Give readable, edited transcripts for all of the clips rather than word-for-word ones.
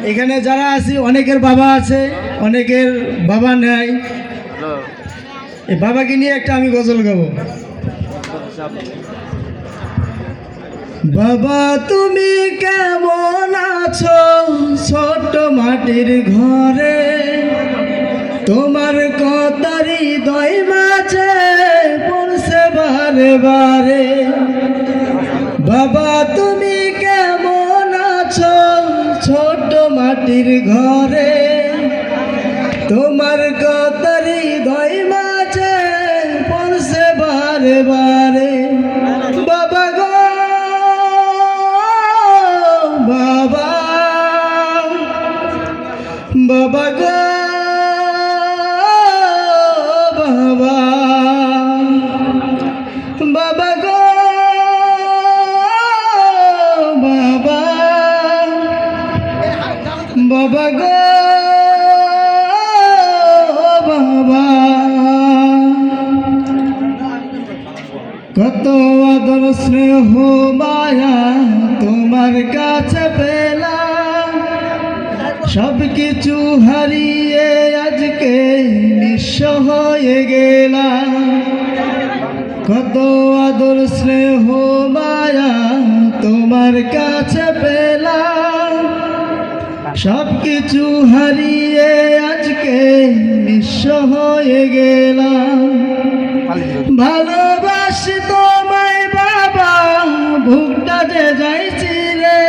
এখানে যারা আছি অনেকের বাবা আছে, অনেকের বাবা নাই। এই বাবাকে নিয়ে একটা আমি গজল গাবো। বাবা তুমি কেমন আছো ছোট মাটির ঘরে, তোমার কথারি হৃদয় মাঝে পড়ছে বারে বারে। বাবা তুমি কেমন আছো ছোট মাটির ঘরে, তোমার কথারি হৃদয় মাঝে পড়ছে বারে বারে। বাবা গো বাবা, বাবা গো বাবা, বাবা গো বাবা, বাবা গো বাবা। কত আদর স্নেহ মায়া তোমার কাছে পেলাম, সব কিছু হারিয়ে আজকে নিঃস্ব হয়ে গেলাম। কত আদর স্নেহ মায়া তোমার কাছে পেলাম, সব কিছু হারিয়ে আজকে নিঃস্ব হয়ে গেলাম। ভালোবাসি তোমায় বাবা, বুকটা যে যাইছি রে,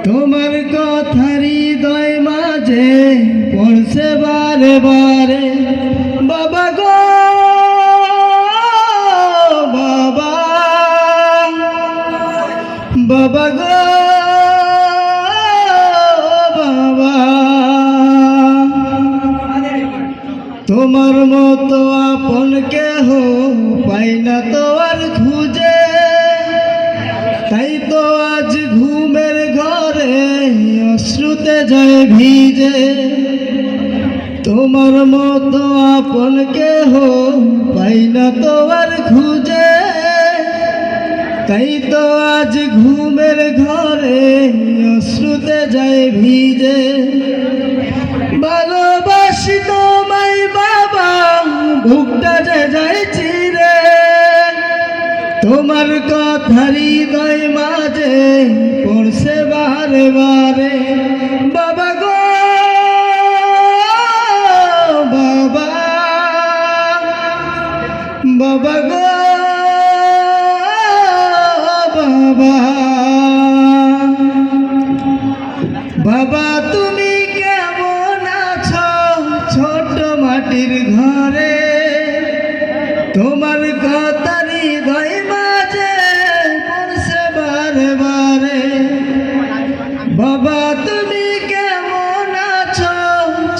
তোমার কথার হৃদয় মাঝে পড়ছে বারে বারে। বাবা গো বাবা, বাবা গো বাবা, তোমার মতো আপন কেহ পাই না তো আর খুঁজে, তাই তো আজ ঘুমের ঘরে অশ্রুতে যায় ভিজে। তোমার মতো আপন কেহ পাই না তো আর খুঁজে, তাই তো আজ ঘুমের ঘরে অশ্রুতে যায় ভিজে। ভালোবাসি তোমায় বাবা, বুকটা যে যাইছি রে, তোমার কথার হৃদয় মাঝে পড়ছে বারে বারে। বাবা গো বাবা, বাবা গো বাবা, বাবা তুমি কেমন আছো ছোট মাটির ঘরে, তোমার কথার হৃদয় মাঝে পড়ছে বারে বারে। বাবা তুমি কেমন আছো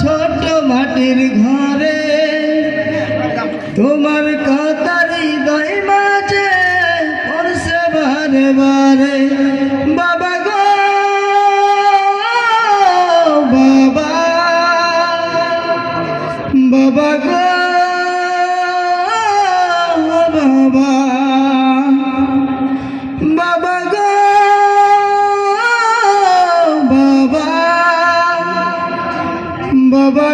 ছোট মাটির ঘরে, তোমার কথার হৃদয় মাঝে পড়ছে বারে বারে। বাবা গো বাবা, বাবা গো বাবা, বাবা গো বাবা, বাবা